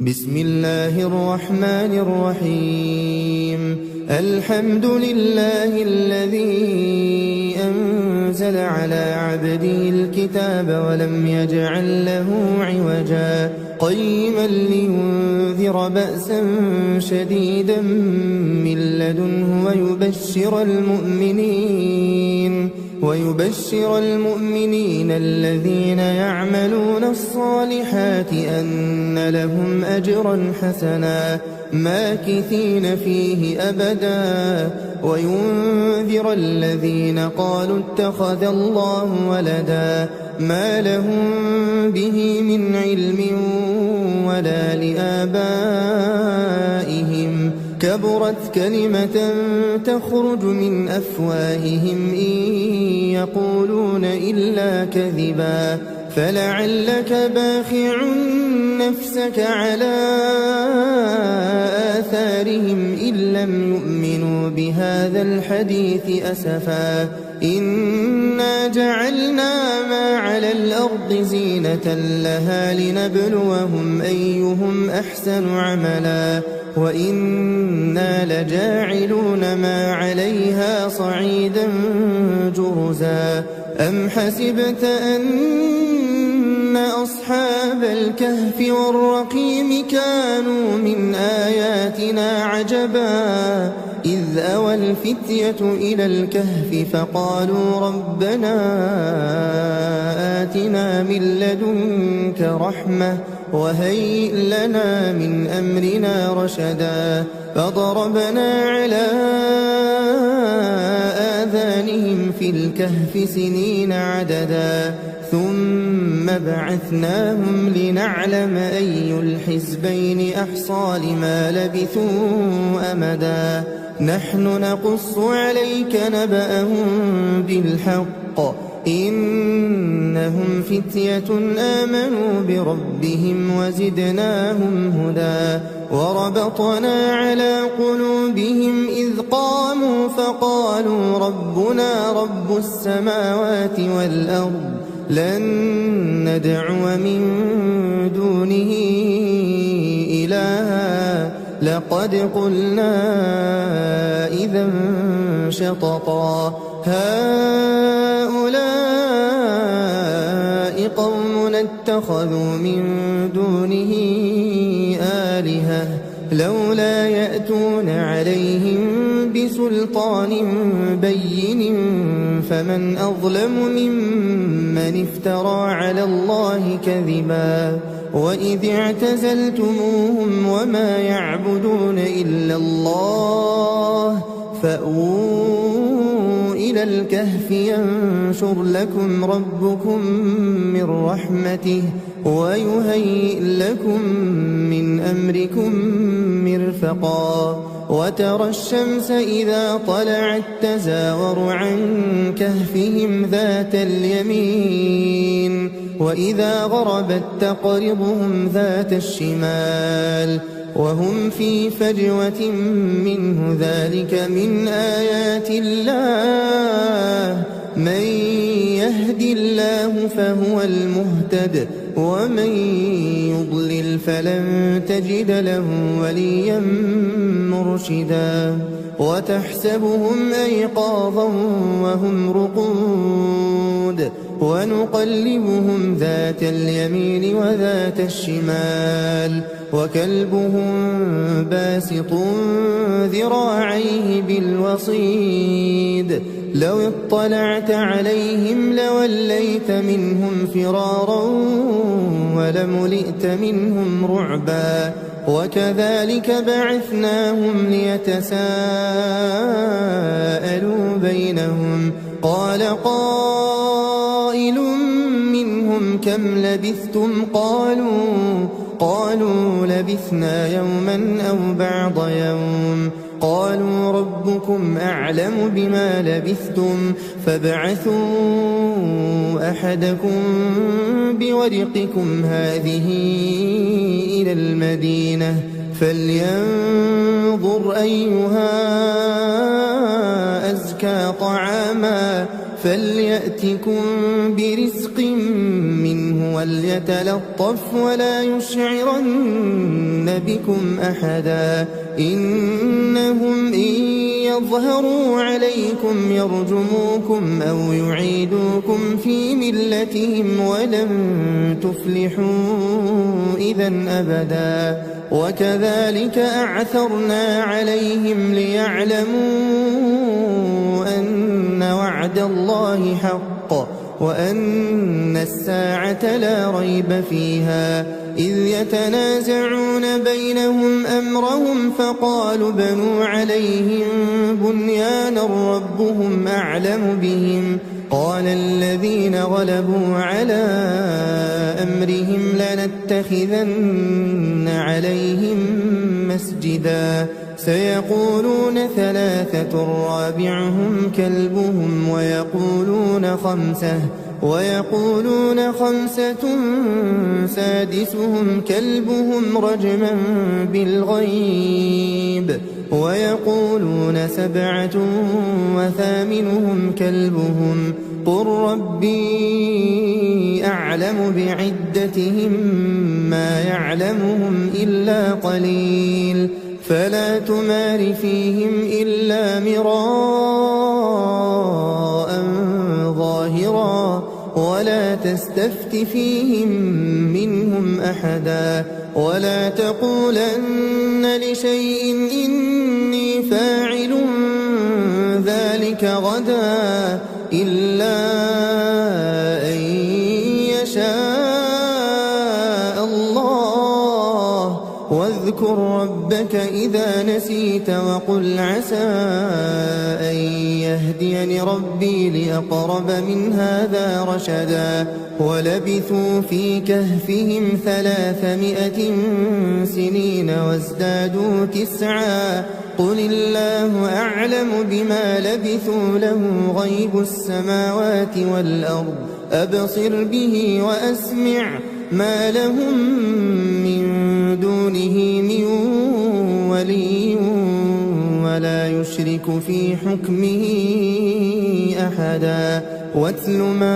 بسم الله الرحمن الرحيم. الحمد لله الذي أنزل على عبده الكتاب ولم يجعل له عوجا قيما لينذر بأسا شديدا من لدنه ويبشر المؤمنين الذين يعملون الصالحات أن لهم أجرا حسنا ماكثين فيه أبدا وينذر الذين قالوا اتخذ الله ولدا ما لهم به من علم ولا لآبائهم كبرت كلمة تخرج من أفواههم إن يقولون إلا كذبا فلعلك باخع نفسك على آثارهم إن لم يؤمنوا بهذا الحديث أسفا إنا جعلنا ما على الأرض زينة لها لنبلوهم أيهم أحسن عملا وإنا لجاعلون ما عليها صعيدا جرزا أم حسبت أن أصحاب الكهف والرقيم كانوا من آياتنا عجبا إذ أوى الفتية إلى الكهف فقالوا ربنا آتنا من لدنك رحمة وهيئ لنا من أمرنا رشدا فضربنا على آذانهم في الكهف سنين عددا ثم بعثناهم لنعلم أي الحزبين أحصى لما لبثوا أمدا نحن نقص عليك نبأهم بالحق إنهم فتية آمنوا بربهم وزدناهم هدى وربطنا على قلوبهم إذ قاموا فقالوا ربنا رب السماوات والأرض لن ندعو من دونه إلها لقد قلنا إذا شططا هؤلاء قومنا اتخذوا من دونه آلهة لولا يأتون عليهم بسلطان بين فمن أظلم ممن افترى على الله كذبا وإذ اعتزلتموهم وما يعبدون إلا الله فأووا إلى الكهف ينشر لكم ربكم من رحمته ويهيئ لكم من أمركم مرفقا وترى الشمس إذا طلعت تزاور عن كهفهم ذات اليمين وإذا غربت تقرضهم ذات الشمال وهم في فجوة منه ذلك من آيات الله من يهد الله فهو المهتد ومن يضلل فلن تجد له وليا مرشدا وتحسبهم أيقاظا وهم رقود ونقلبهم ذات اليمين وذات الشمال وكلبهم باسط ذراعيه بالوصيد لو اطلعت عليهم لوليت منهم فرارا ولملئت منهم رعبا وكذلك بعثناهم ليتساءلوا بينهم قال قائل منهم كم لبثتم قالوا لبثنا يوما أو بعض يوم قالوا ربكم أعلم بما لبثتم فابعثوا أحدكم بورقكم هذه إلى المدينة فلينظر أيها أزكى طعاما فليأتكم برزق منه وليتلطف ولا يشعرن بكم أحدا إنهم إن يظهروا عليكم يرجموكم أو يعيدوكم في ملتهم ولن تفلحوا إذا أبدا وكذلك أعثرنا عليهم ليعلموا أن وعد الله حق وأن الساعة لا ريب فيها إذ يتنازعون بينهم أمرهم فقالوا بنوا عليهم بنيانا ربهم أعلم بهم قال الذين غلبوا على أمرهم لنتخذن عليهم مسجدا سيقولون ثلاثة رابعهم كلبهم ويقولون خمسة سادسهم كلبهم رجما بالغيب ويقولون سبعة وثامنهم كلبهم قل ربي أعلم بعدتهم ما يعلمهم إلا قليل فلا تمار فيهم إلا مراء ظاهرا ولا تستفت فيهم منهم أحدا ولا تقولن لشيء إني فاعل ذلك غدا إلا أن يشاء الله واذكر ربك إذا نسيت وقل عسى أن يهديني ربي لأقرب من هذا رشدا ولبثوا في كهفهم 300 سنين وازدادوا 9 قل الله أعلم بما لبثوا له غيب السماوات والأرض أبصر به وأسمع ما لهم من دونه من ولي ولا يشرك في حكمه أحدا واتل ما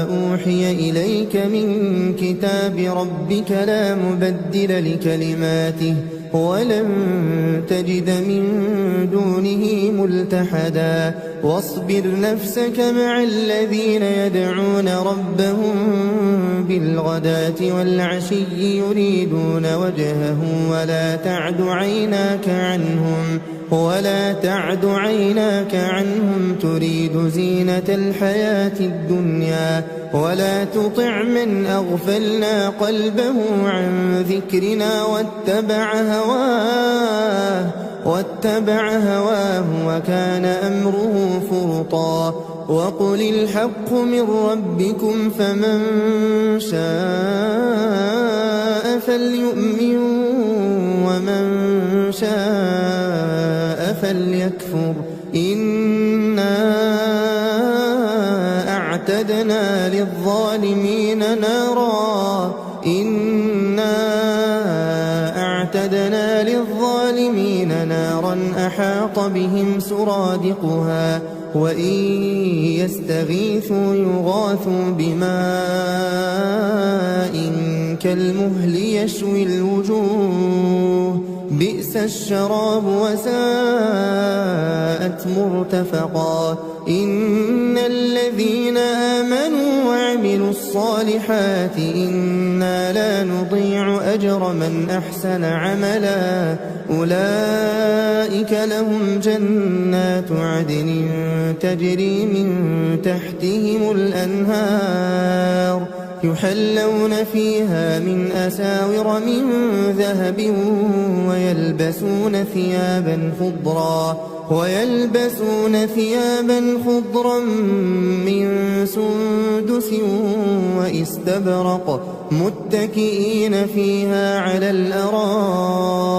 أوحي إليك من كتاب ربك لا مبدل لكلماته ولن تجد من دونه ملتحدا واصبر نفسك مع الذين يدعون ربهم بالغداة والعشي يريدون وجهه ولا تعد عيناك عنهم تريد زينة الحياة الدنيا ولا تطع من أغفلنا قلبه عن ذكرنا واتبع هواه وكان أمره فرطا وقل الحق من ربكم فمن شاء فليؤمن ومن شاء فليكفر إنا أعتدنا للظالمين نارا أحاط بهم سرادقها وإن يستغيثوا يغاثوا بماء كالمهل يشوي الوجوه بئس الشراب وساءت مرتفقا إن الذين آمنوا وعملوا الصالحات إنا لا نضيع أجر من أحسن عملا أولئك لهم جنات عدن تجري من تحتهم الأنهار يحلون فيها من أساور من ذهب ويلبسون ثيابا خضرا من سندس وإستبرق متكئين فيها على الأرائك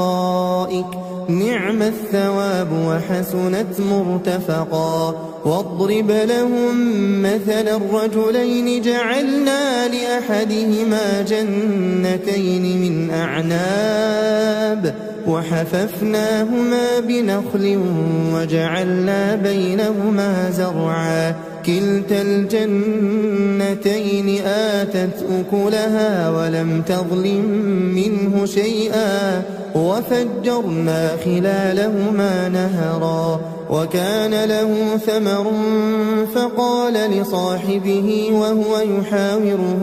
نعم الثواب وحسنت مرتفقا واضرب لهم مثل الرجلين جعلنا لأحدهما جنتين من أعناب وحففناهما بنخل وجعلنا بينهما زرعا كلتا الجنتين آتت أكلها ولم تظلم منه شيئا وفجرنا خلالهما نهرا وكان له ثمر فقال لصاحبه وهو يحاوره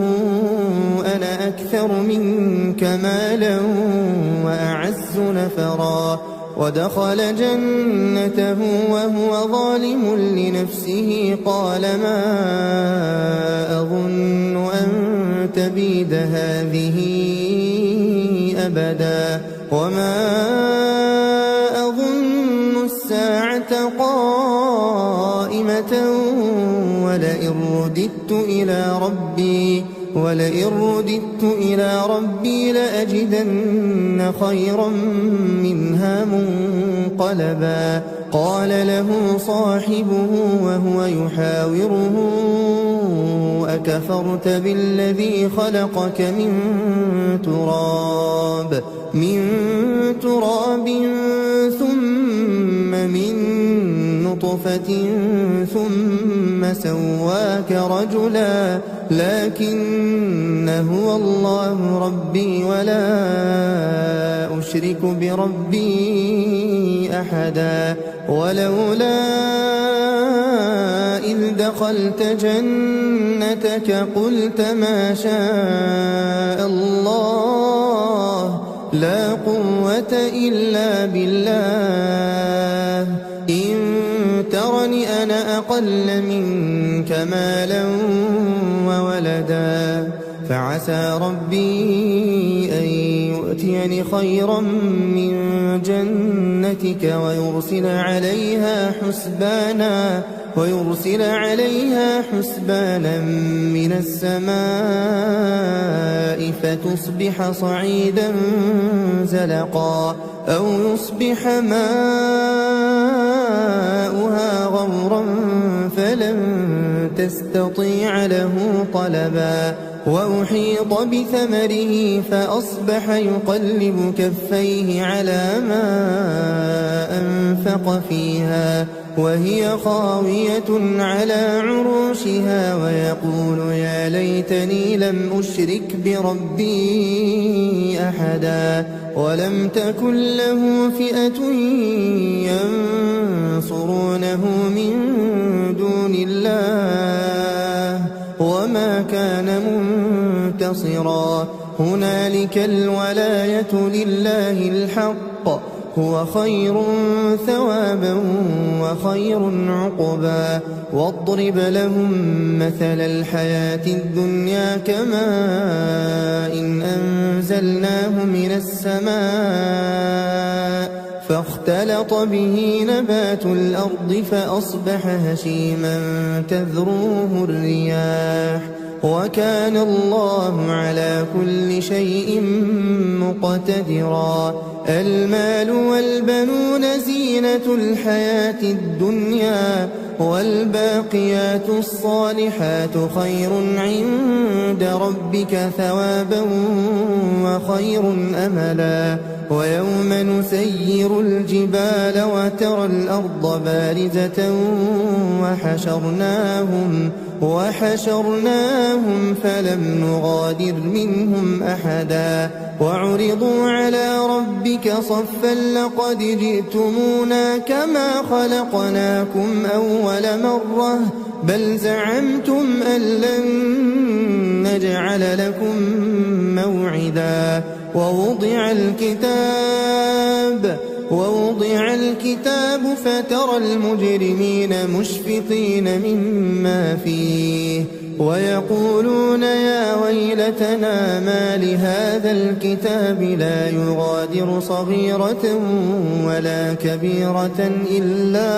أنا أكثر منك مالا وأعز نفرا ودخل جنته وهو ظالم لنفسه قال ما أظن أن تبيد هذه أبدا وما أظن الساعة قائمة ولئن رددت إلى ربي لأجدن خيرا منها منقلبا قال له صاحبه وهو يحاوره أكفرت بالذي خلقك من تراب ثم من نطفة ثم سواك رجلا لكن هو الله ربي ولا أشرك بربي أحدا ولولا إذ دخلت جنتك قلت ما شاء الله لا قوة إلا بالله إن ترني أنا أقل منك مالا وولدا فعسى ربي أن يؤتيني خيرا من جنتك ويرسل عليها حسبانا من السماء فتصبح صعيدا زلقا أو يصبح ماؤها غورا فلن تستطيع له طلبا وأحيط بثمره فأصبح يقلب كفيه على ما أنفق فيها وهي خاوية على عروشها ويقول يا ليتني لم أشرك بربي أحدا ولم تكن له فئة ينصرونه من دون الله وما كان منتصرا هنالك الولاية لله الحق هو خير ثوابا وخير عقبا واضرب لهم مثل الحياة الدنيا كماء إن أنزلناه من السماء فاختلط به نبات الأرض فأصبح هشيما تذروه الرياح وكان الله على كل شيء مقتدرا المال والبنون زينة الحياة الدنيا والباقيات الصالحات خير عند ربك ثوابا وخير أملا ويوم نسير الجبال وترى الأرض بارزة وحشرناهم فلم نغادر منهم أحدا وعرضوا على ربك صفا لقد جئتمونا كما خلقناكم أول مرة بل زعمتم أن لن نجعل لكم موعدا ووضع الكتاب فترى المجرمين مشفقين مما فيه ويقولون يا ويلتنا ما لهذا الكتاب لا يغادر صغيرة ولا كبيرة إلا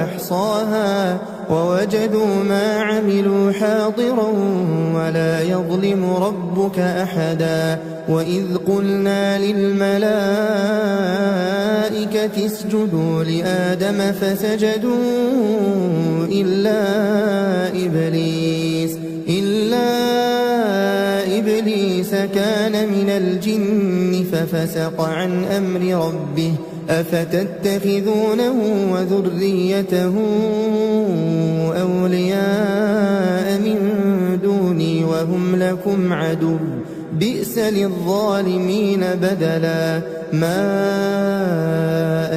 أحصاها ووجدوا ما عملوا حاضرا ولا يظلم ربك أحدا وإذ قلنا للملائكة اسجدوا لآدم فسجدوا إلا إبليس كان من الجن ففسق عن أمر ربه أفتتخذونه وذريته أولياء من دوني وهم لكم عدو بئس للظالمين بدلا ما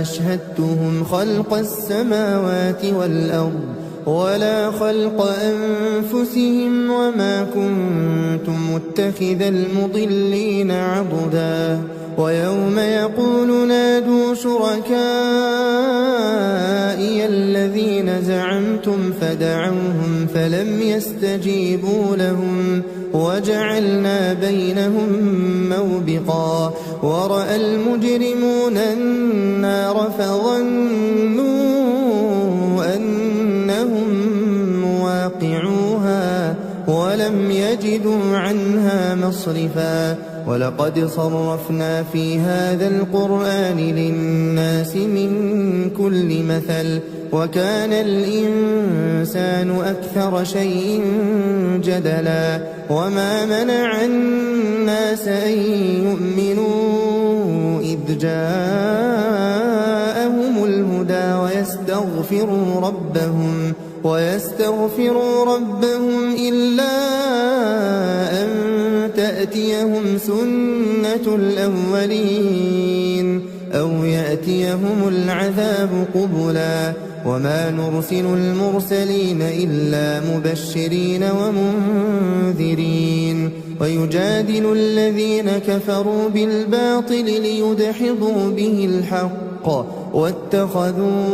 أشهدتهم خلق السماوات والأرض ولا خلق أنفسهم وما كنت متخذ المضلين عضدا ويوم يقول نادوا شركائي الذين زعمتم فدعوهم فلم يستجيبوا لهم وجعلنا بينهم موبقا ورأى المجرمون النار فظنوا أنهم مواقعوها ولم يجدوا عنها مصرفا ولقد صرفنا في هذا القرآن للناس من كل مثل وكان الإنسان أكثر شيء جدلا وما منع الناس أن يؤمنوا إذ جاءهم الهدى ويستغفروا ربهم إلا أن تأتيهم سنة الأولين أو يأتيهم العذاب قبلا وما نرسل المرسلين إلا مبشرين ومنذرين ويجادل الذين كفروا بالباطل ليدحضوا به الحق واتخذوا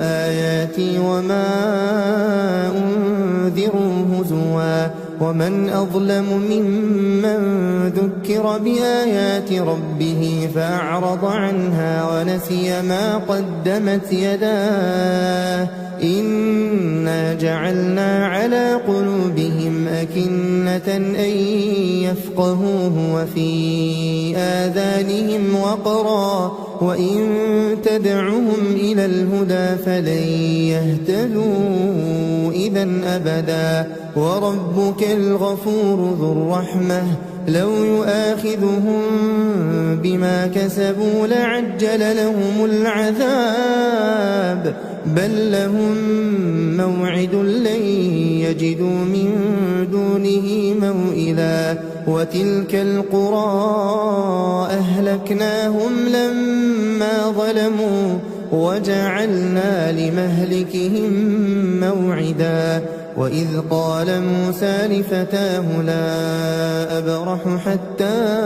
آياتي وما أنذروا هزوا ومن أظلم ممن ذكر بآيات ربه فأعرض عنها ونسي ما قدمت يداه إنا جعلنا على قلوبهم أكنة أن يفقهوه وفي آذانهم وقرا وإن تدعهم إلى الهدى فلن يهتدوا إذا أبدا وربك الغفور ذو الرحمة لو يؤاخذهم بما كسبوا لعجل لهم العذاب بل لهم موعد لن يجدوا من دونه موئلا وتلك القرى أهلكناهم لما ظلموا وجعلنا لمهلكهم موعدا وإذ قال موسى لفتاه لا أبرح حتى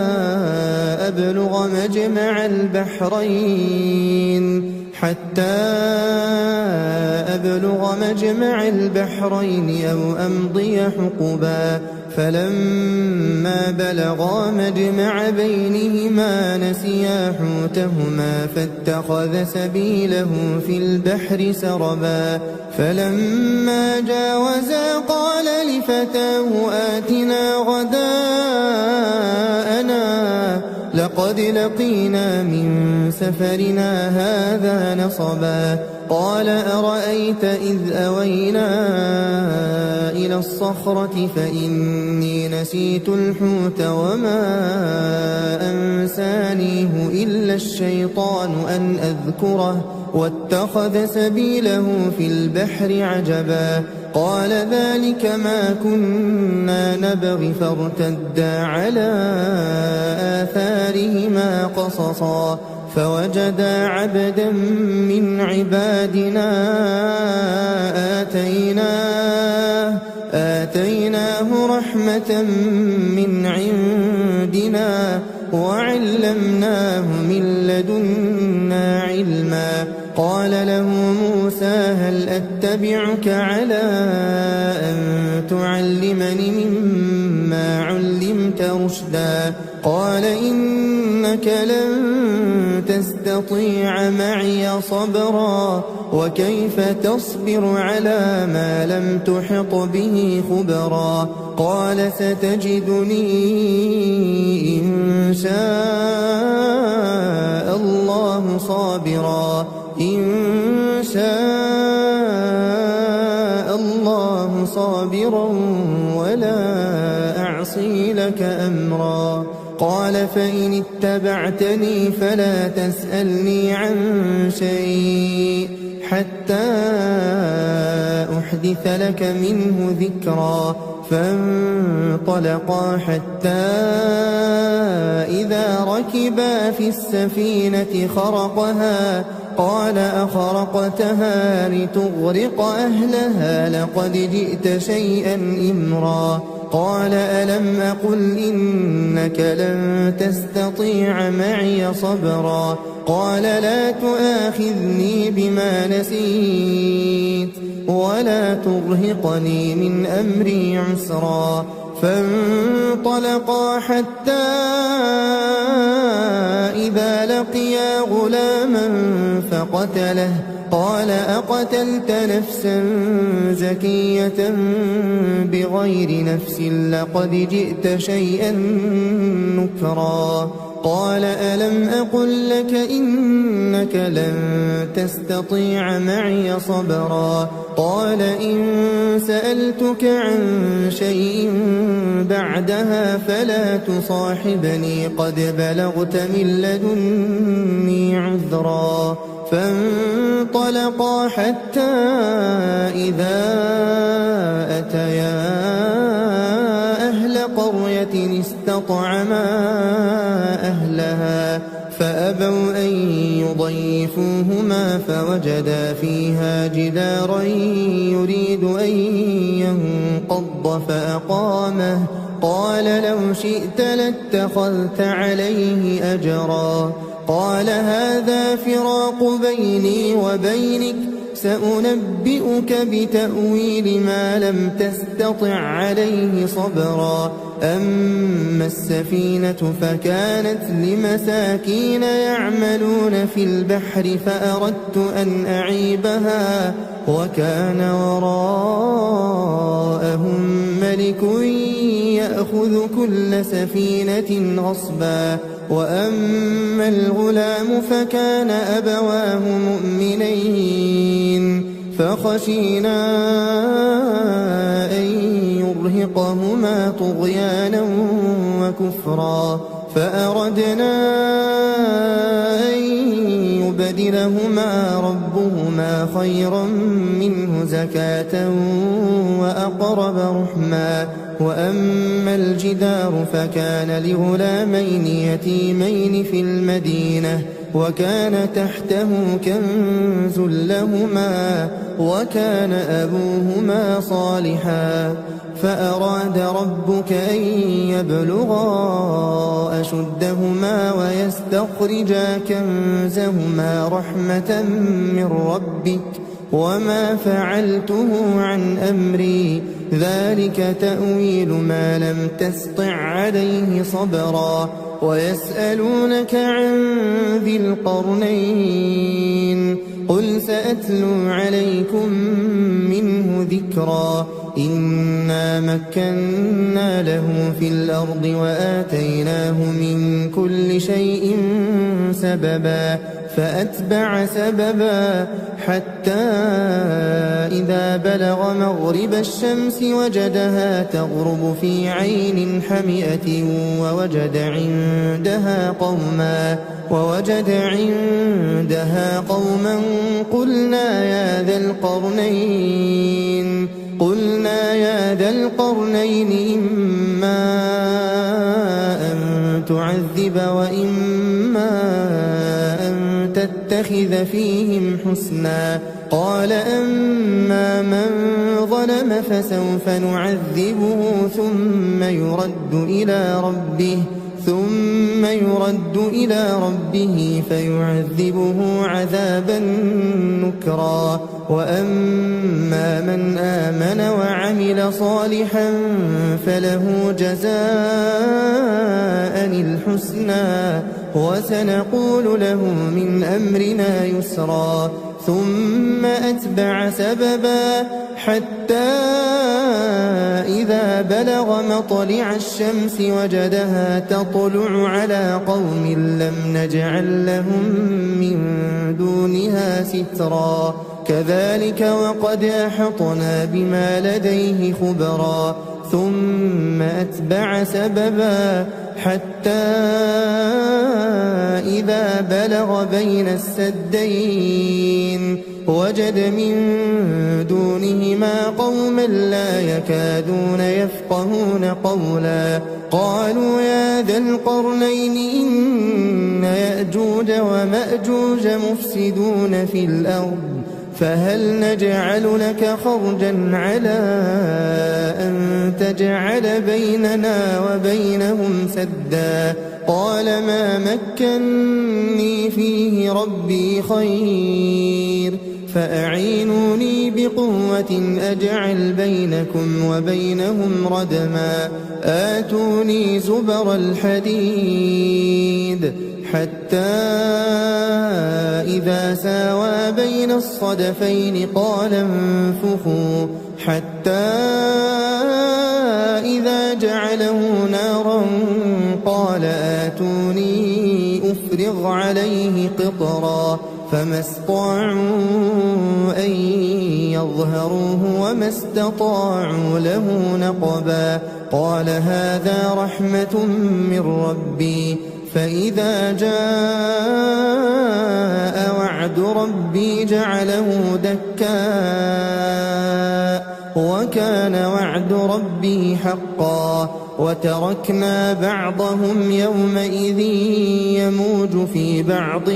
أبلغ مجمع البحرين أو أمضي حقبا فلما بلغا مجمع بينهما نسيا حوتهما فاتخذ سبيله في البحر سربا فلما جاوزا قال لفتاه آتنا غداءنا لقد لقينا من سفرنا هذا نصبا قال أرأيت إذ أوينا إلى الصخرة فإني نسيت الحوت وما أنسانيه إلا الشيطان أن أذكره واتخذ سبيله في البحر عجبا قال ذلك ما كنا نبغي فارتدا على آثارهما قصصا فوجدا عبدا من عبادنا آتيناه رحمة من عندنا وعلمناه من لدنا علما قال له موسى هل أتبعك على أن تعلمني مما علمت رشدا قال إنك لن تستطيع معي صبرا وكيف تصبر على ما لم تحط به خبرا قال ستجدني إن شاء الله صابرا ولا أعصي لك أمرا. قال فإن اتبعتني فلا تسألني عن شيء حتى أحدث لك منه ذكرا. فانطلقا حتى إذا ركبا في السفينة خرقها قال أخرقتها لتغرق أهلها لقد جئت شيئا إمرا. قال ألم أقل إنك لن تستطيع معي صبرا. قال لا تؤاخذني بما نسيت ولا ترهقني من أمري عسرا. فانطلقا حتى إذا لقيا غلاما فقتله. قال أقتلت نفسا زكية بغير نفس لقد جئت شيئا نكرا. قال ألم أقل لك إنك لن تستطيع معي صبرا. قال إن سألتك عن شيء بعدها فلا تصاحبني قد بلغت من لدني عذرا. فانطلقا حتى إذا أتيا أهل قرية استطعما أهلها فأبوا أن يضيفوهما فوجدا فيها جدارا يريد أن ينقض فأقامه. قال لو شئت لاتخذت عليه أجرا. قال هذا فراق بيني وبينك سأنبئك بتأويل ما لم تستطع عليه صبرا. أما السفينة فكانت لمساكين يعملون في البحر فأردت أن أعيبها وكان وراءهم ملك يأخذ كل سفينة غصبا. وأما الغلام فكان أبواه مؤمنين فخشينا أن يرهقهما طغيانا وكفرا. فأردنا أن يبدلهما ربهما خيرا منه زكاة وأقرب رحما. وأما الجدار فكان لغلامين يتيمين في المدينة وكان تحته كنز لهما وكان أبوهما صالحا. فأراد ربك أن يبلغا أشدهما ويستخرجا كنزهما رحمة من ربك وما فعلته عن أمري ذلك تأويل ما لم تسطع عليه صبرا. ويسألونك عن ذي القرنين قل سأتلو عليكم منه ذكرا. إنا مكنا له في الأرض وآتيناه من كل شيء سببا. فأتبع سببا حتى إذا بلغ مغرب الشمس وجدها تغرب في عين حمئة ووجد عندها قوما قلنا يا ذا القرنين إما أن تعذب وإما أن تتخذ فيهم حسنا. قال أما من ظلم فسوف نعذبه ثم يرد إلى ربه فيعذبه عذابا نكرا. وأما من آمن وعمل صالحا فله جزاء الحسنى وسنقول له من أمرنا يسرا. ثم أتبع سببا حتى إذا بلغ مطلع الشمس وجدها تطلع على قوم لم نجعل لهم من دونها سترا. كذلك وقد أحطنا بما لديه خبرا. ثم أتبع سببا حتى إذا بلغ بين السدين وجد من دونهما قوما لا يكادون يفقهون قولا قالوا يا ذا القرنين إن يأجوج ومأجوج مفسدون في الأرض فهل نجعل لك خرجا على أن تجعل بيننا وبينهم سدا قال ما مكني فيه ربي خير فأعينوني بقوة أجعل بينكم وبينهم ردما آتوني زبر الحديد حتى إذا ساوى بين الصدفين قال انفخوا حتى إذا جعله نارا قال آتوني أفرغ عليه قطرا فما استطاعوا أن يظهروه وما استطاعوا له نقبا قال هذا رحمة من ربي فإذا جاء وعد ربي جعله دكاء وكان وعد ربي حقا وتركنا بعضهم يومئذ يموج في بعض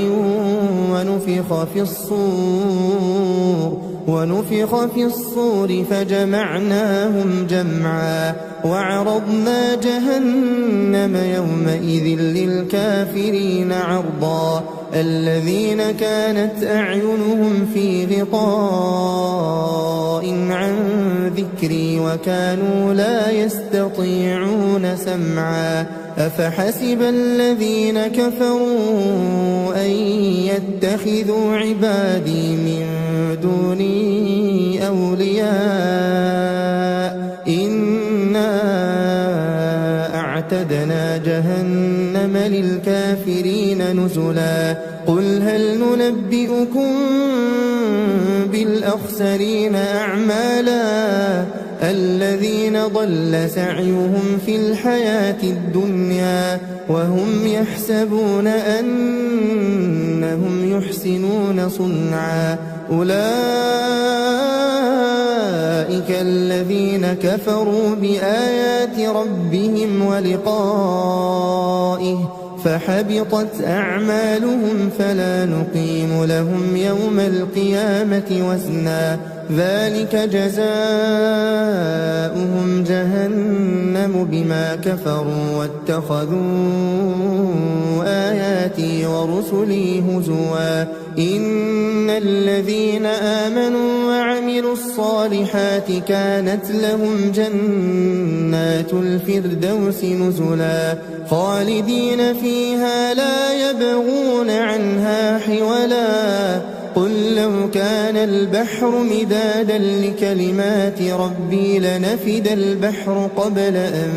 ونفخ في الصور فجمعناهم جمعا وعرضنا جهنم يومئذ للكافرين عرضا الذين كانت أعينهم في غطاء عن ذكري وكانوا لا يستطيعون سمعا أفحسب الذين كفروا أن يتخذوا عبادي من دوني أولياء إنا أعتدنا جهنم للكافرين نزلا قل هل ننبئكم بالأخسرين أعمالا الذين ضل سعيهم في الحياة الدنيا وهم يحسبون أنهم يحسنون صنعا أولئك الذين كفروا بآيات ربهم ولقائه فحبطت أعمالهم فلا نقيم لهم يوم القيامة وزنا ذلك جزاؤهم جهنم بما كفروا واتخذوا آياتي ورسلي هزوا إن الذين آمنوا وعملوا الصالحات كانت لهم جنات الفردوس نزلا خالدين فيها لا يبغون عنها حولا قل لو كان البحر مدادا لكلمات ربي لنفد البحر قبل أن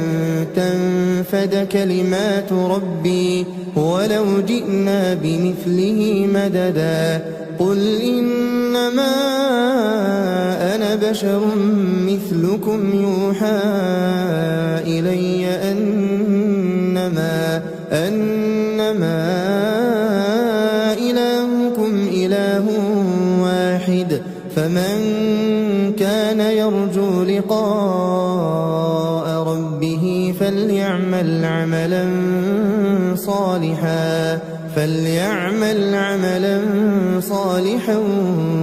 تنفد كلمات ربي ولو جئنا بمثله مددا قل إنما أنا بشر مثلكم يوحى إلي أنما إلهكم إله واحد فمن كان يرجو لقاء ربه فليعمل عملا صالحا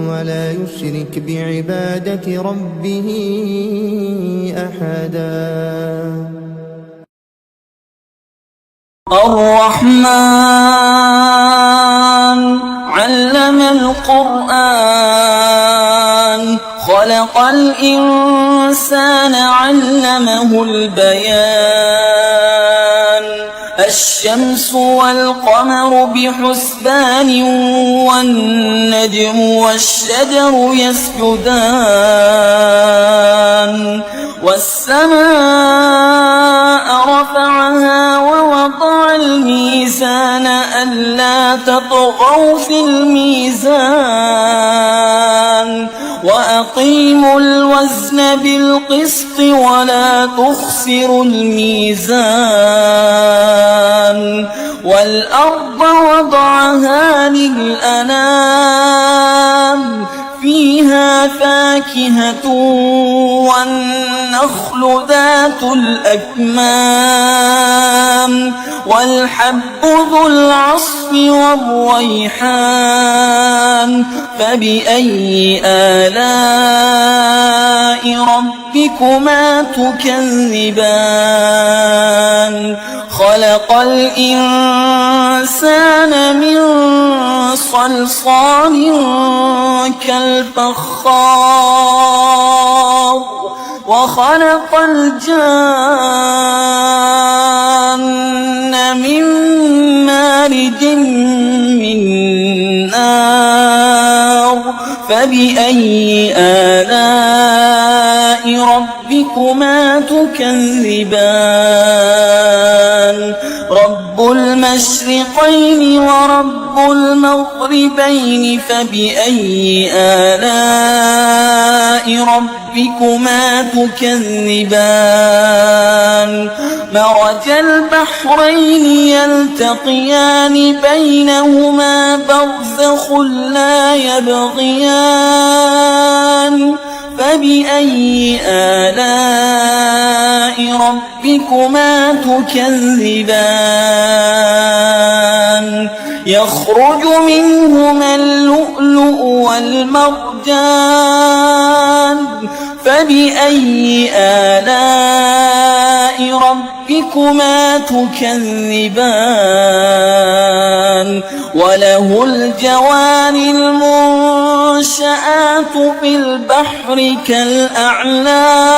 ولا يشرك بعبادة ربه أحدا الرحمن علم القرآن خلق الإنسان علمه البيان الشمس والقمر بحسبان والنجم والشجر يسجدان والسماء رفعها ووضع الميزان ألا تطغوا في الميزان وأقيموا الوزن بالقسط ولا تخسروا الميزان والأرض وضعها للأنام فيها فاكهة والنخل ذات الأكمام والحب ذو العصف والريحان فبأي آلاء ربكما تكذبان خلق الإنسان من صلصال كالفخار وخلق الجان من مارج من نار فبأي آلاء ربكما تكذبان رب المشرقين ورب المغربين فبأي آلاء ربكما تكذبان مرج البحرين يلتقيان بينهما برزخ لا يبغيان فبأي آلاء ربكما تكذبان يخرج منهما اللؤلؤ والمرجان فبأي آلاء ربكما تكذبان وله الجوار المنشآت في البحر كالأعلام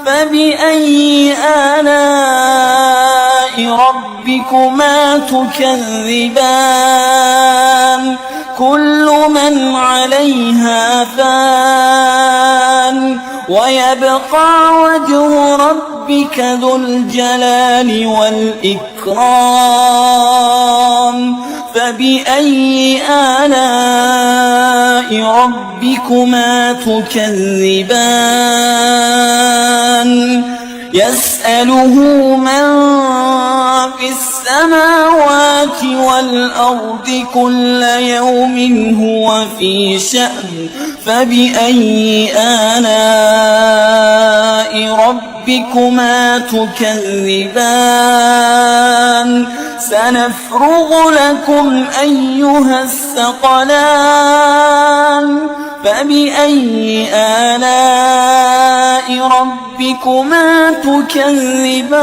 فبأي آلاء ربكما تكذبان كل من عليها فان ويبقى وجه ربك ذو الجلال والإكرام فبأي آلاء ربكما تكذبان يسأله من في السماوات والأرض كل يوم هو في شأن فبأي آلاء ربكما تكذبان سنفرغ لكم أيها الثقلان فبأي آلاء ربكما تكذبان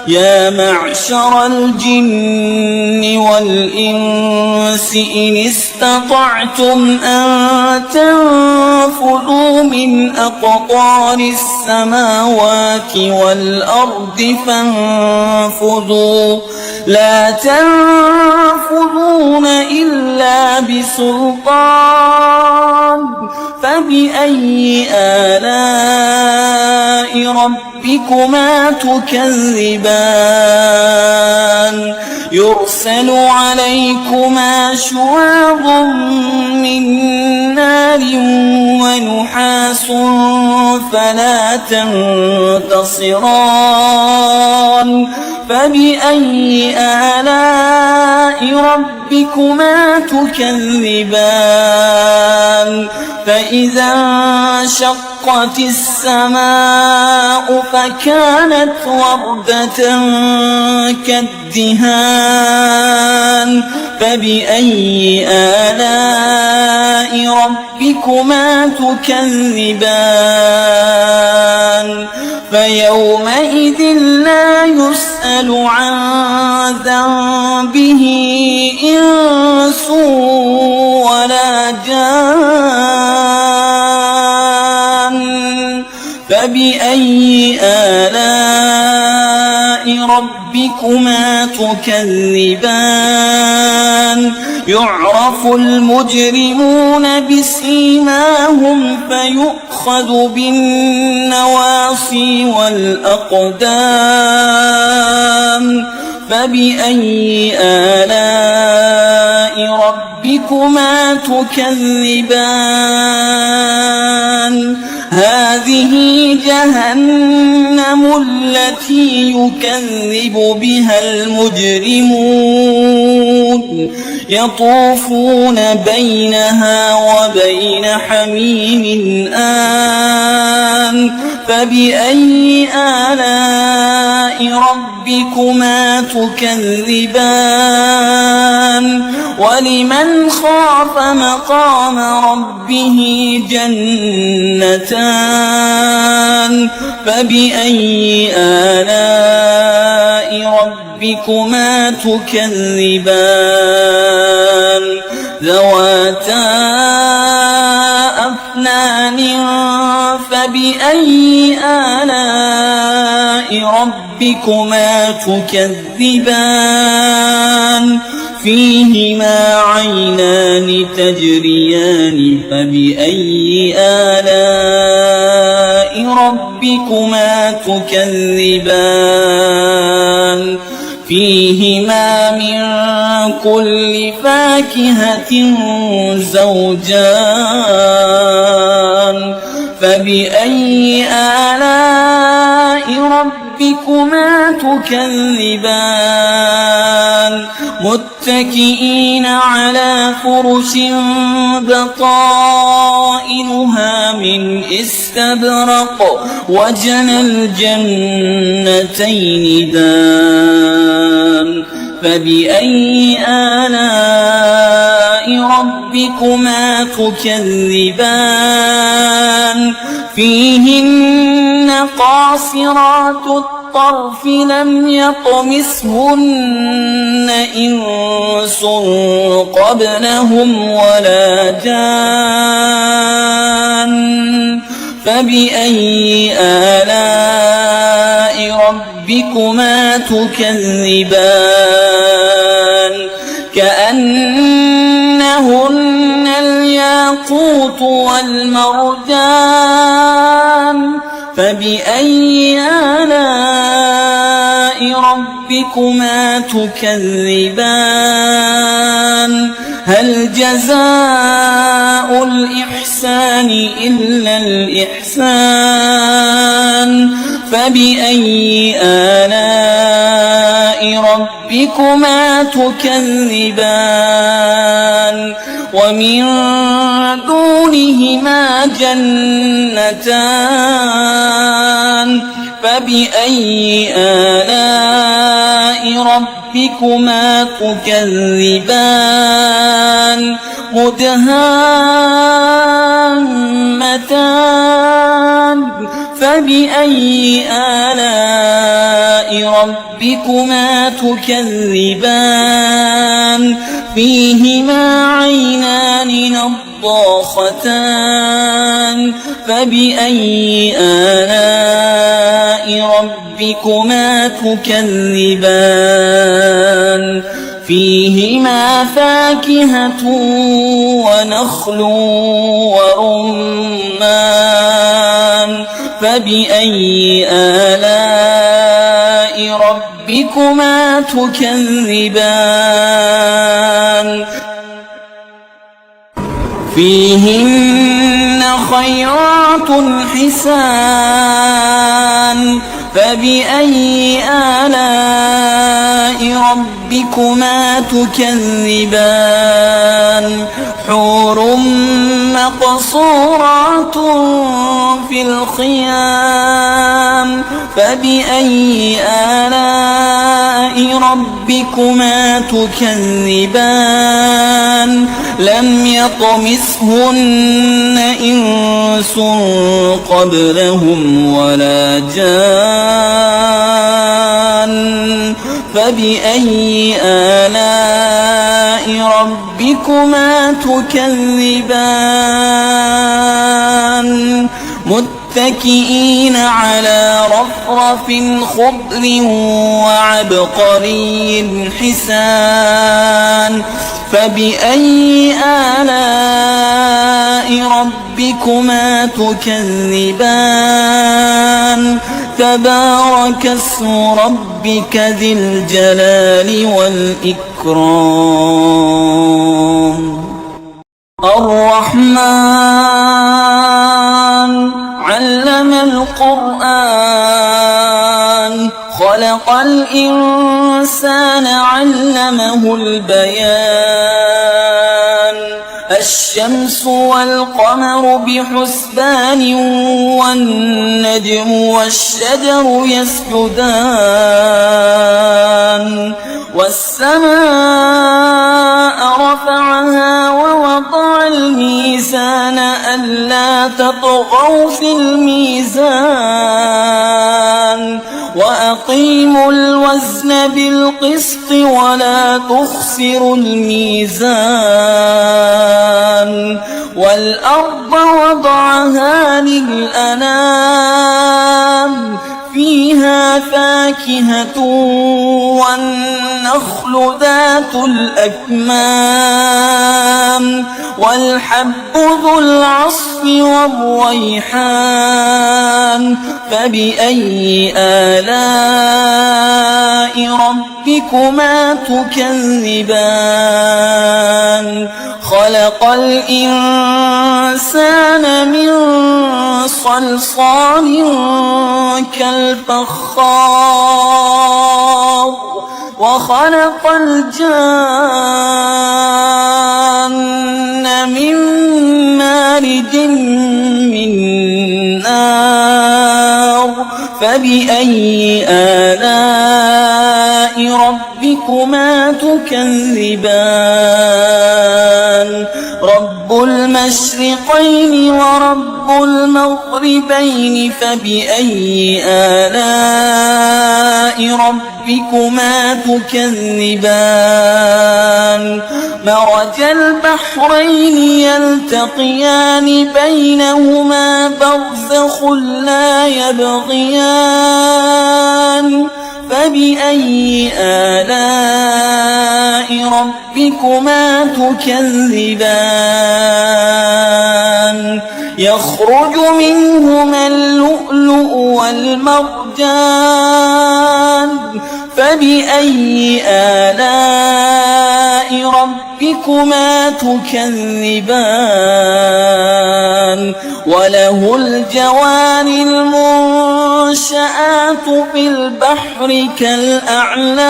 يا معشر الجن والإنس إن استطعتم أن تنفذوا من أقطار السماوات والأرض فانفذوا لا تنفذون إلا بسلطان فبأي آلاء ربكما تكذبان يرسل عليكما شواظ من نار ونحاس فلا تنتصران فبأي آلاء ربكما تكذبان فإذا انشقت السماء فكانت وردة كالدهان فبأي آلاء ربكما تكذبان فيومئذ لا يسأل عن ذنبه إنس ولا جان فبأي آلاء ربكما تكذبان يعرف المجرمون بسيماهم فيؤخذ بالنواصي والأقدام فبأي آلاء ربكما ربكما تكذبان هذه جهنم التي يكذب بها المجرمون يطوفون بينها وبين حميم آن فبأي آلاء ربكما تكذبان ولمن خاف مقام ربه جنتان فبأي آلاء ربكما تكذبان ذواتا أفنان فبأي آلاء ربكما تكذبان فيهما عينان تجريان فبأي آلاء ربكما تكذبان فيهما من كل فاكهة زوجان فبأي آلاء ربكما تكذبان متكئين على فرش بطائنها من استبرق وجنى الجنتين دان فبأي آلاء ربكما تكذبان فيهن قاصرات الطرف لم يطمثهن إنس قبلهم ولا جان فبأي آلاء ربكما تكذبان كأنهن الياقوت والمرجان فبأي آلاء ربكما تكذبان هل جزاء الإحسان إلا الإحسان فبأي آلاء ربكما تكذبان ومن دونهما جنتان فبأي آلاء ربكما تكذبان مدهامتان فبأي آلاء ربكما تكذبان فيهما عينان نضاختان فبأي آلاء ربكما تكذبان فيهما فاكهة ونخل ورمان فبأي آلاء ربكما تكذبان فيهن خيرات حسان فبأي آلاء ربكما تكذبان حور مقصورات في الخيام فبأي آلاء ربكما تكذبان لم يطمثهن إنس قبلهم ولا جان فبأي آلاء ربكما تكذبان متكئين على رفرف خضر وعبقري حسان فبأي آلاء ربكما تكذبان تبارك اسم ربك ذي الجلال والإكرام. الرحمن علم القرآن خلق الإنسان علمه البيان الشمس والقمر بحسبان والنجم والشجر يسجدان والسماء رفعها ووضع الميزان ألا تطغوا في الميزان وأقيموا الوزن بالقسط ولا تخسروا الميزان والأرض وضعها للأنام فيها فاكهة والنخل ذات الأكمام والحب ذو العصف والريحان فبأي آلاء ربكما تكذبان خلق الإنسان من صلصال كالفخار وخلق الجان من مارج من نار فبأي آلاء ربكما تكذبان رب المشرقين ورب المغربين فبأي آلاء ربكما تكذبان مرج البحرين يلتقيان بينهما برزخ لا يبغيان فبأي آلاء ربكما تكذبان يخرج منهما اللؤلؤ والمرجان فبأي آلاء ربكما تكذبان وله الجوار المنشآت في البحر كالأعلام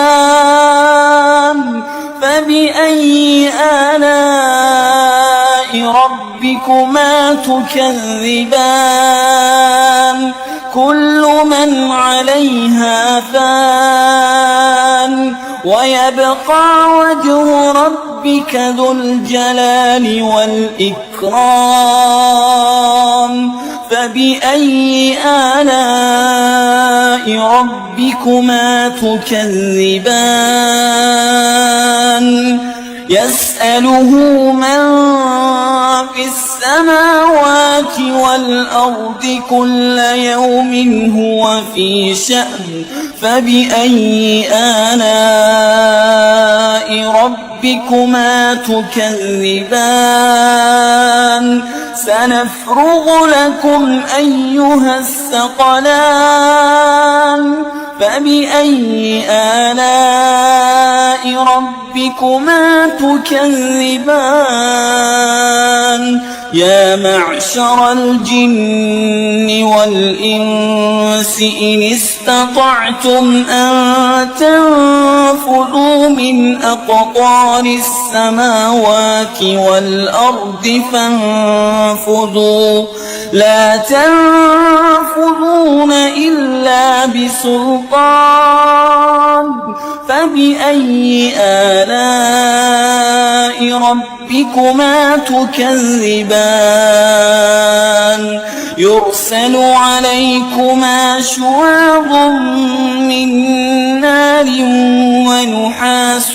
فبأي آلاء ربكما تكذبان كل من عليها فان ويبقى وجه ربك ذو الجلال والإكرام فبأي آلاء ربكما تكذبان يسأله من في السماوات والأرض كل يوم هو في شأن فبأي آلاء ربكما تكذبان سنفرغ لكم أيها الثقلان فبأي آلاء ربكما تكذبان يا معشر الجن والإنس إن استطعتم أن تنفذوا من أقطار السماوات والأرض فانفذوا لا تنفذون إلا بسلطان فبأي آلاء ربكما تكذبان يرسل عليكما شواظ من نار ونحاس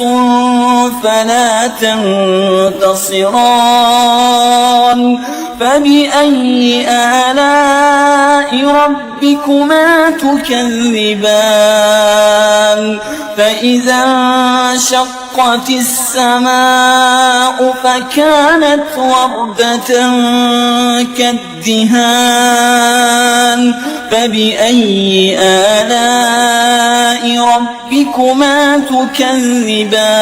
فلا تنتصران فبأي آلاء ربكما تكذبان فإذا انشقت السماء فكانت وردة كالدهان فبأي آلاء ربكما تكذبان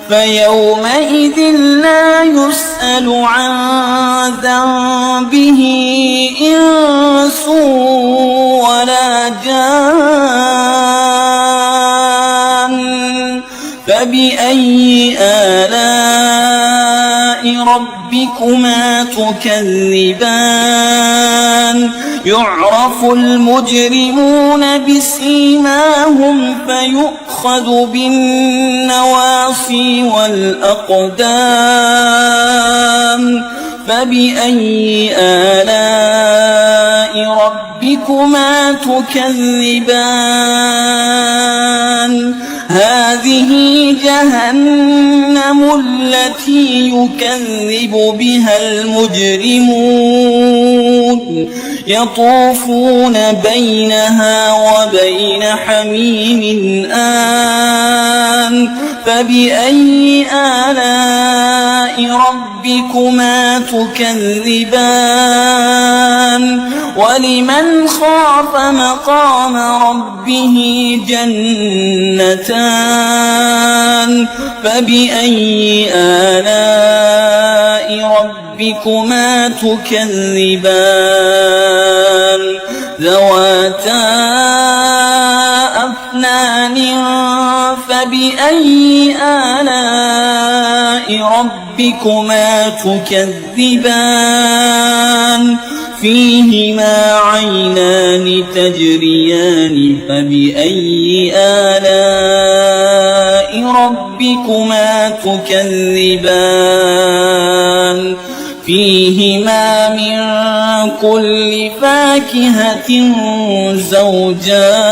فيومئذ لا يسأل عن ذنبه إنس ولا جان فبأي آلاء ربكما تكذبان يعرف المجرمون بسيماهم فيؤخذ بالنواصي والأقدام فبأي آلاء ربكما تكذبان هذه جهنم التي يكذب بها المجرمون يطوفون بينها وبين حميم آن فبأي آلاء ربكما تكذبان ولمن خاف مقام ربه جنتان فبأي آلاء ربكما تكذبان ذواتا أفنان فبأي آلاء ربكما تكذبان فيهما عينان تجريان فبأي آلاء ربكما تكذبان فيهما من كل فاكهة زوجان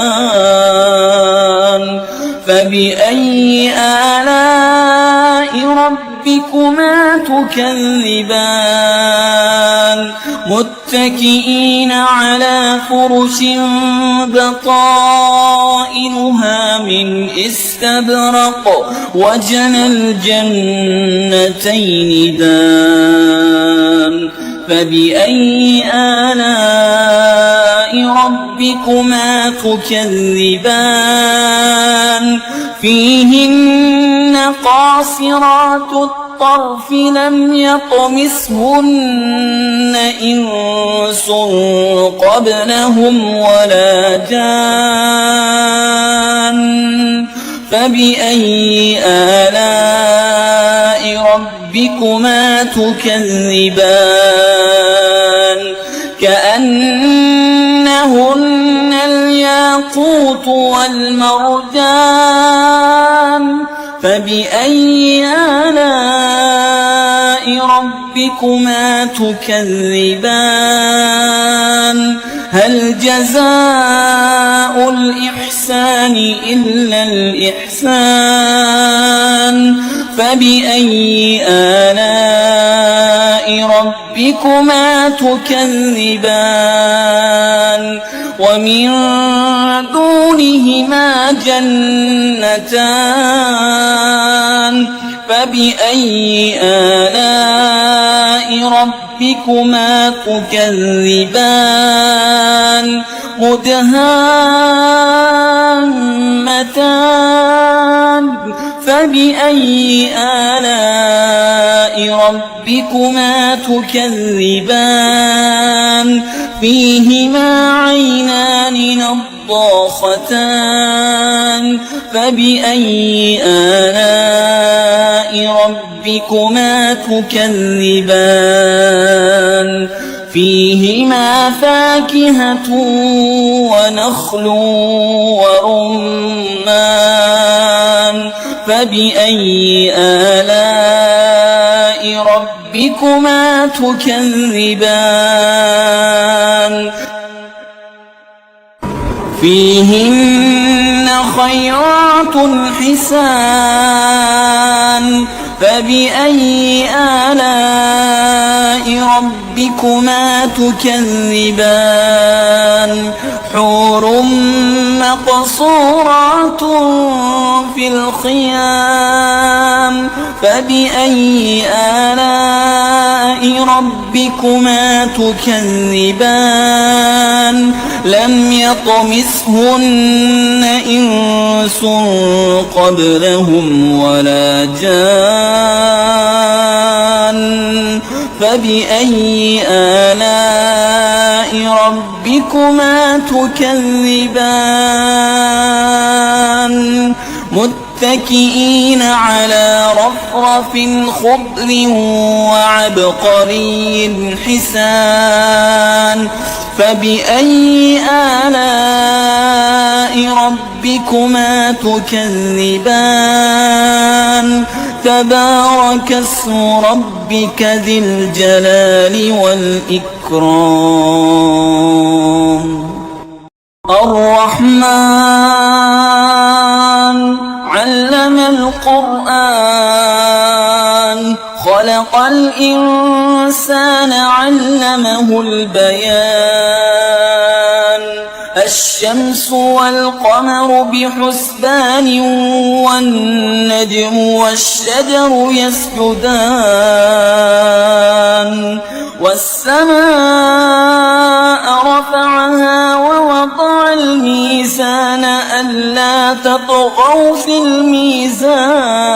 فبأي آلاء ربكما تكذبان متكئين على فرش بطائنها من استبرق وجنى الجنتين دان فبأي آلاء ربكما تكذبان فيهن قاصرات الطرف لم يطمثهن إنس قبلهم ولا جان فبأي آلاء ربكما تكذبان كأنهن الياقوت والمرجان فبأي آلاء ربكما تكذبان هل جزاء الإحسان إلا الإحسان فبأي آلاء ربكما تكذبان ومن دونهما جنتان فبأي آلاء ربكما تكذبان مدهامتان فبأي آلاء ربكما تكذبان فيهما عينان نضاختان فبأي آلاء ربكما تكذبان فيهما فاكهة ونخل ورمان فبأي آلاء ربكما تكذبان فيهن خيرات حسان فبأي آلاء ربكما ربكما تكذبان حور مقصورات في الخيام فبأي آلاء ربكما تكذبان لم يطمثهن إنس قبلهم ولا جان فبأي آلاء ربكما تكذبان متكئين على رفرف خضر وعبقري حسان فبأي آلاء ربكما تكذبان تبارك اسم ربك ذي الجلال والإكرام الرحمن علم القرآن خلق الإنسان علمه البيان الشمس والقمر بحسبان والنجم والشجر يسجدان والسماء رفعها ووضع الميزان ألا تطغوا في الميزان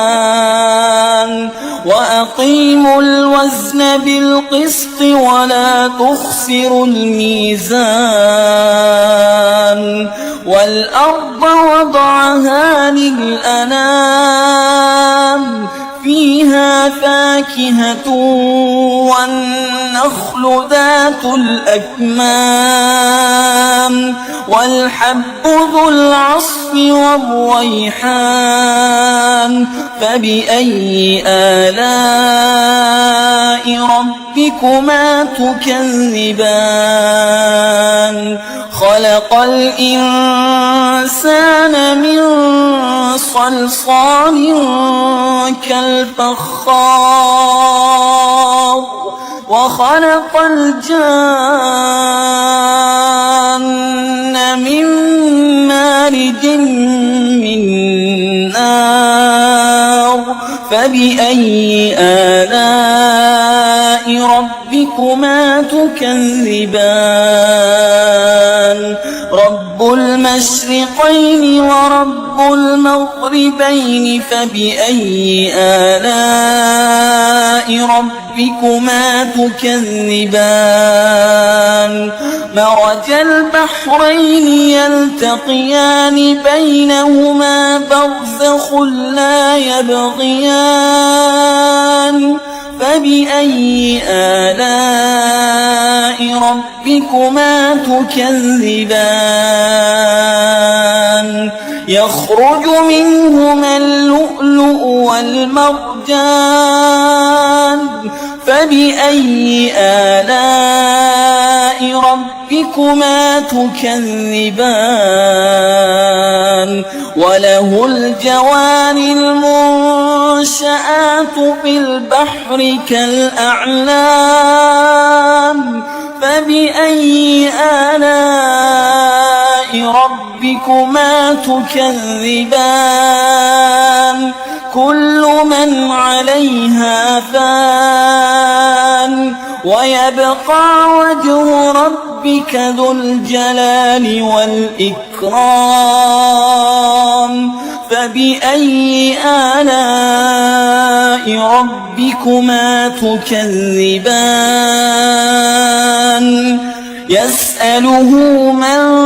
وأقيموا الوزن بالقسط ولا تخسروا الميزان والأرض وضعها للأنام فيها فاكهة والنخل ذات الأكمام والحب ذو العصف والريحان فبأي آلاء ربكما تكذبان خلق الإنسان من صلصال كالفخار وخلق الجان من مارج من نار فبأي آلاء ربكما تكذبان رب المشرقين ورب المغربين فبأي آلاء ربكما تكذبان مرج البحرين يلتقيان بينهما برزخ لا يبغيان فبأي آلاء ربكما تكذبان يخرج منهما اللؤلؤ والمرجان فبأي آلاء ربكما تكذبان وله الجوار المنشآت في البحر كالأعلام فبأي آلاء ربكما تكذبان كل من عليها فان ويبقى وجه ربك ذو الجلال والإكرام فبأي آلاء ربكما تكذبان يسأله من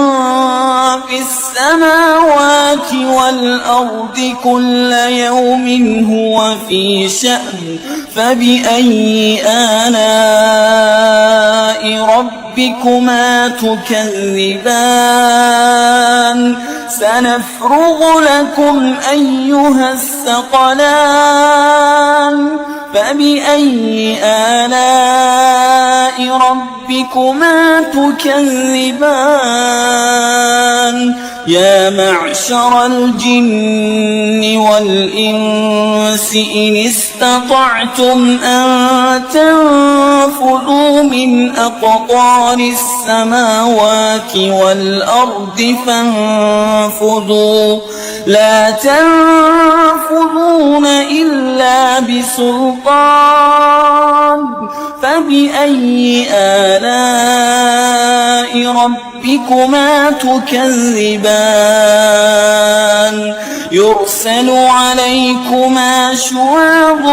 في السماوات والأرض كل يوم هو في شأن فبأي آلاء ربكما تكذبان سنفرغ لكم أيها الثقلان فبأي آلاء ربكما تكذبان يا معشر الجن والإنس إن استطعتم أن تنفذوا من أقطار السماوات والأرض فانفذوا لا تنفذون إلا بسلطان فبأي آلاء ربكما تكذبان يرسل عليكما شواظ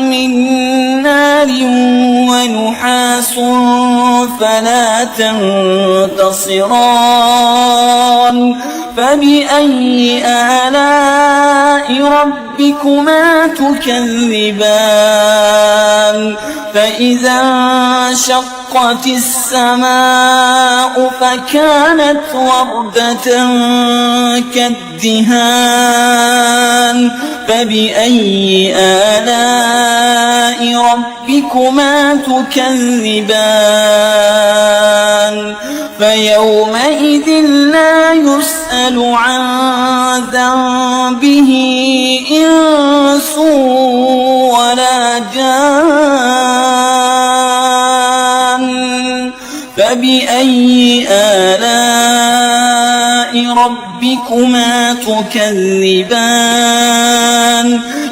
من نار ونحاس فلا تنتصران فبأي آلاء ربكما تكذبان فإذا انشقت السماء فكانت وردة كالدهان فبأي آلاء ربكما تكذبان فيومئذ لا يسأل عن ذنبه إنس ولا جان فبأي آلاء ربكما تكذبان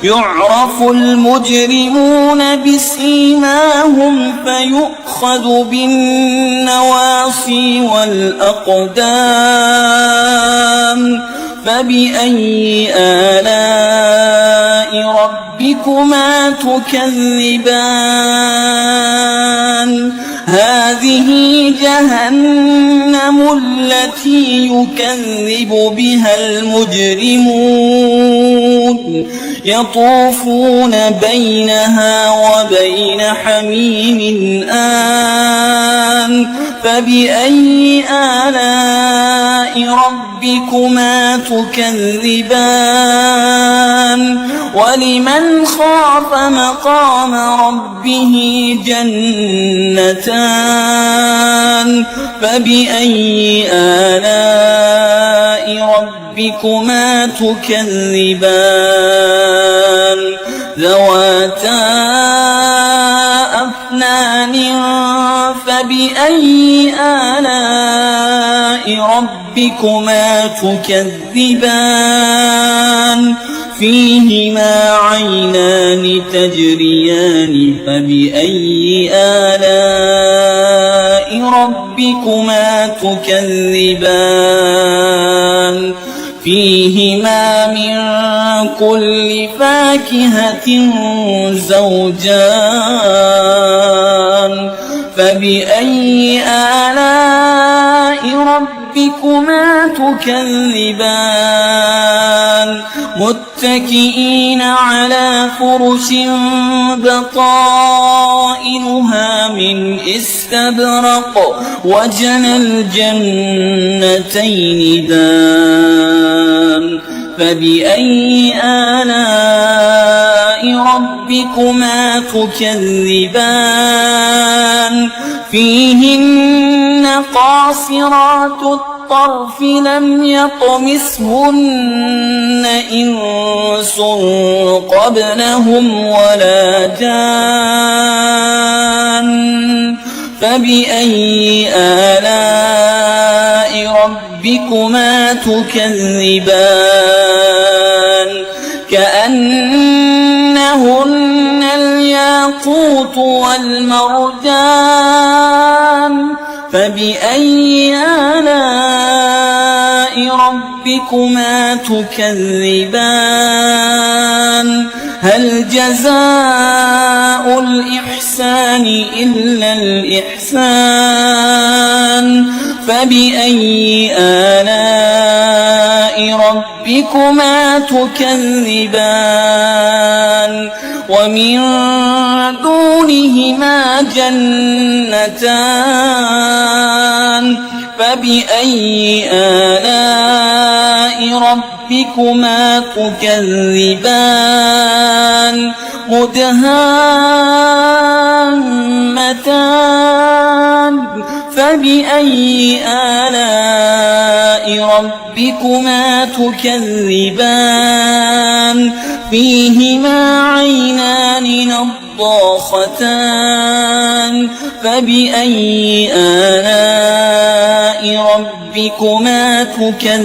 يعرف المجرمون بسيماهم فيؤخذ بالنواصي والأقدام فبأي آلاء ربكما تكذبان هذه جهنم التي يكذب بها المجرمون يطوفون بينها وبين حميم آن فبأي آلاء ربكما تكذبان ولمن خاف مقام ربه جنتان فبأي آلاء ربكما تكذبان ذواتا أفنان فبأي آلاء ربكما تكذبان فيهما عينان تجريان فبأي آلاء ربكما تكذبان فيهما من كل فاكهة زوجان فبأي آلاء ربكما تكذبان متكئين على فرش بطائنها من استبرق وجنى الجنتين دان فبأي آلاء ربكما تكذبان فيهن قاصرات الطرف لم يطمثهن إنس قبلهم ولا جان فبأي آلاء ربكما تكذبان كأنهن الياقوت والمرجان فبأي آلاء ربكما تكذبان هل جزاء الإحسان إلا الإحسان فبأي آلاء ربكما تكذبان ومن دونهما جنتان فبأي آلاء ربكما تكذبان مدهامتان فبأي آلاء ربكما ربكما تكذبان فيهما عينان نضاختان فبأي آلاء ربكما تكذبان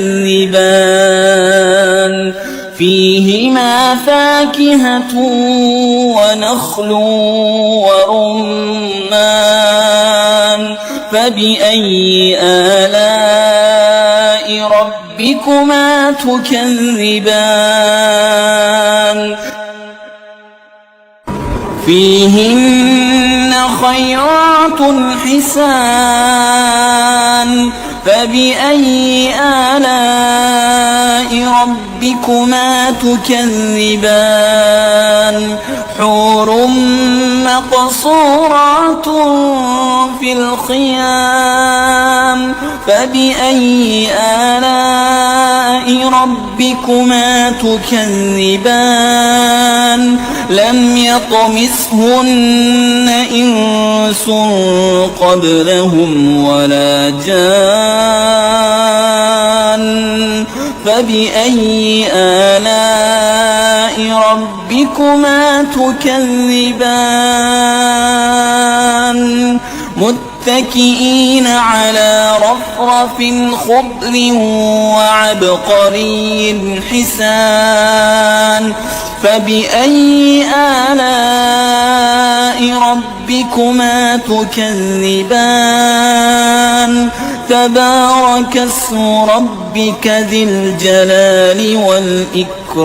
فيهما فاكهة ونخل ورمان فبأي آلاء ربكما تكذبان فيهن خيرات حسان فبأي آلاء ربكما تكذبان حور مقصورات في الخيام فبأي آلاء ربكما تكذبان لم يطمثهن إنس قبلهم ولا جان فبأي آلاء ربكما تكذبان متكئين على رفرف خضر وعبقري حسان فبأي آلاء ربكما تكذبان تبارك اسم ربك ذي الجلال والإكرام